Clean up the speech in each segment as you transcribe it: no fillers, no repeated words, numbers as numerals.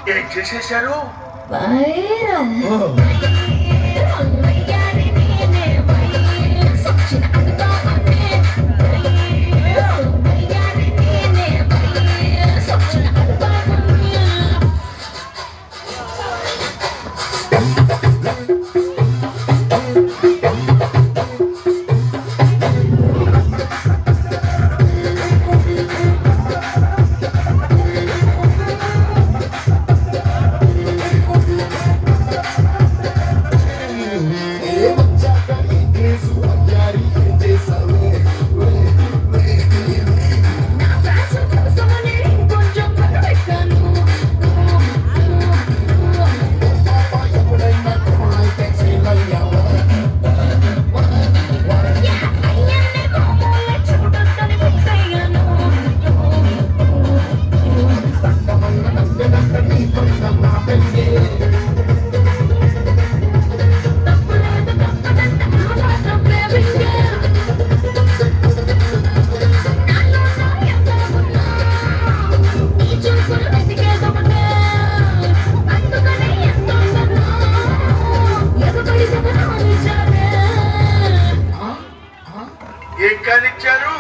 ఏం చేసేశారు? ఏం కానిచ్చారు?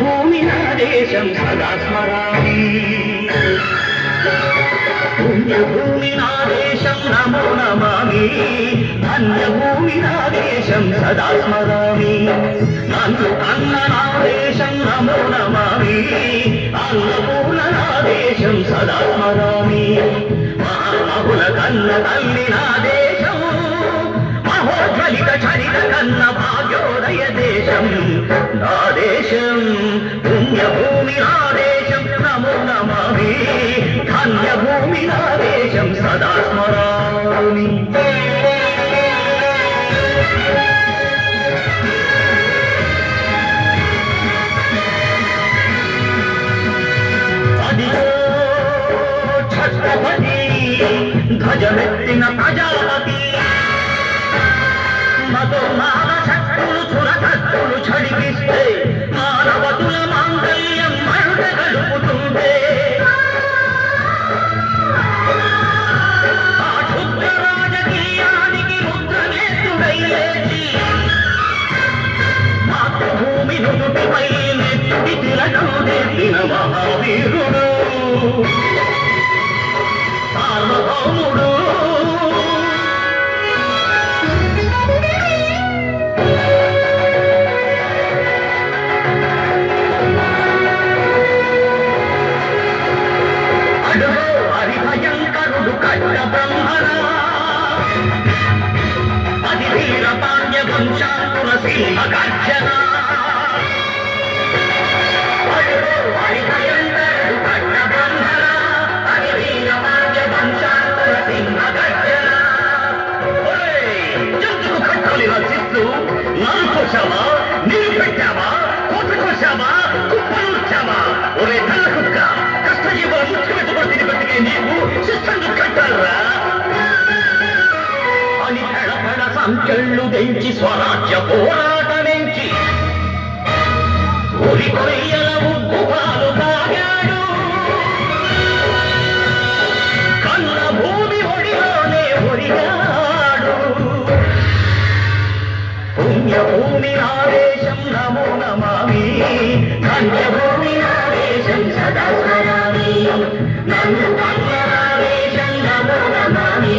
భూమి నా దేశం సదా స్మరామి పుణ్యభూమి నా దేశం నమో నమామి ధన్యభూమి నా దేశం సదా స్మరామి నన్ను అన్న నా దేశం నమో నమామి అన్నపూర్ణ నా దేశం సదా స్మరామి మహామహుల కన్న తల్లి నా దేశం మహోజ్వలిత చరిత కన్న భాగ్యోదయ దేశం నా దేశం పుణ్యభూమి నా దేశం నమో నమామి ధన్యభూమి నా దేశం సదా స్మరామి అదిగో ఛత్రపతి ధ్వజమెత్తిన ప్రజాపతి మధుమాన శక్తులు చురకత్తులు చడిపిస్తే మానవతుల మాంగళ్యం మరుడ గడుపుతుంటే ఆ క్షుద్ర రాజకీయానికి రుద్రనేత్రుడై లేచి మాతృభూమి నుదుటిపై నెత్తి తిలకం నెత్తిన మహావీరుడు సార్వభౌముడు అది వీర పాండ్య వంశాంకుర సింహ గర్జన అది వీర పాండ్య వంశాంకుర సింహ గర్జన జంతుకు కట్టలి రచిస్తూ నరు కోసావా నీరు పెట్టావా కోత కోసావా కుప్పలుచ్చావా ఒరే తల్ల కుక్క కష్టజీవుల ముఖ్య పెట్టుబడి తిని బతికే నీవు శిస్తందు కట్టాలరా అని పెడపెడ సంకెళ్ళు తెంచి స్వరాజ్య పోరాటమెంచి ఉరి కొయ్యల ఉప్పు పాలు తాగాడు కన్న భూమి ఒడిలోనే ఒరిగాడు పుణ్యభూమి నా దేశం నమో నమామి ధన్యభూమి నా దేశం సదా స్మరామి నన్ను కన్న నా దేశం నమో నమామి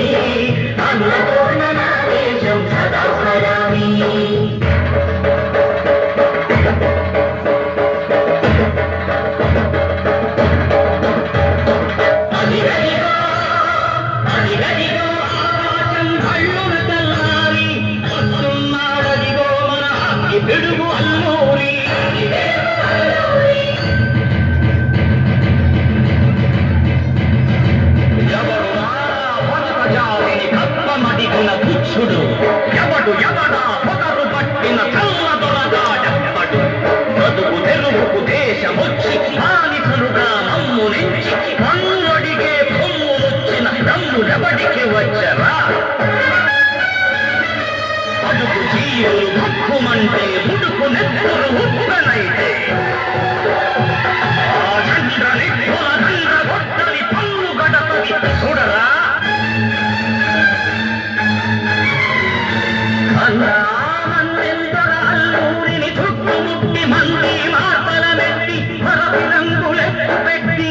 అన్నపూర్ణ నా దేశం సదా స్మరామి అదిగదిగో అదిగదిగో ఆకాశం హళ్ళున తెల్లారి వస్తున్నాడదిగో మన అగ్గి పిడుగు అల్లు కోరిని కప్పమడిగిన పుచ్చుడు ఎవడా పొగరు పట్టిన చల్ల దొరగాడెవ్వడు బతుకు తెరువుకు దేశమొచ్చి బానిసలుగా మమ్ము నెంచి మన్నడిగే పొమ్ము వచ్చిన రమ్ములెవడికి వచ్చరా బతుకు జీవులు భక్కుమంటే ముడుకు నెత్తురు ఉప్పనైతే ఆ చంద్ర నిప్పుల దండ గొడ్డలి పన్ను గడపది చూడరా మందెందర అల్లూరిని చుట్టుముట్టి మంది మార్పల మెట్టి మరొక రంగులెత్తు పెట్టి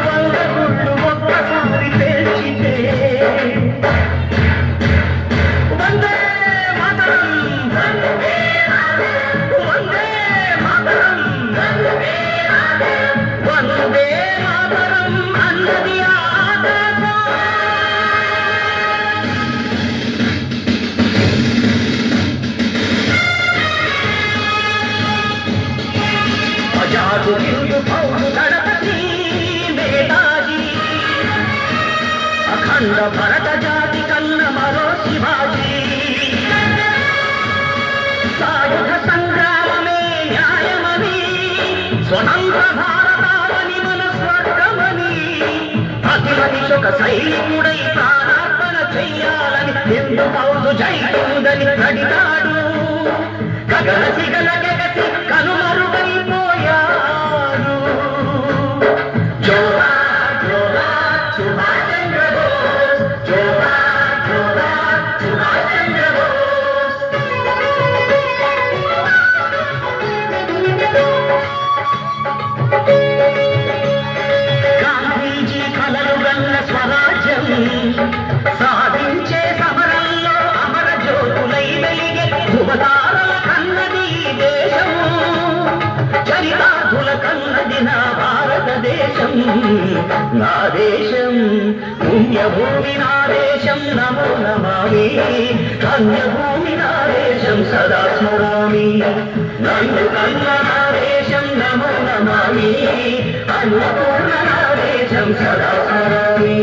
వంద గుళ్ళు ఒక్కసారి పేర్చితే వందే మాతరం వందే మాతరం వందే మాతరం అన్నది ఆజాదు హిందూ పౌరు గణపతి నేతాజీ అఖండ భరత జాతి కన్న మరో శివాజీ సాయుధ సంగ్రామమే న్యాయమని స్వతంత్ర భారతావని మన స్వర్గమని ప్రతి మనిషొక సైనికుడై ప్రాణార్పణ చెయ్యాలని హిందూ పౌరు జైలుదని నడినాడు గగన సిగల గగసి కనుమరుగైపోయాడు జోహార్ జోహార్ సుభాష్ చంద్ర బోస్ జోహార్ జోహార్ సుభాష్ చంద్ర బోస్ గాంధీజీ కలలు గన్న స్వరాజ్యం సాధించే సమరంలో అమర జ్యోతులై వెలిగే ధృవతారల కన్నది దేశము చరితార్థుల కన్నది నా భారతదేశం నా దేశం పుణ్యభూమి నా దేశం నమో నమామి ధన్యభూమి నా దేశం సదా స్మరామి నన్ను కన్న నా దేశం నమో నమామి అన్నపూర్ణ నా దేశం సదా స్మరామి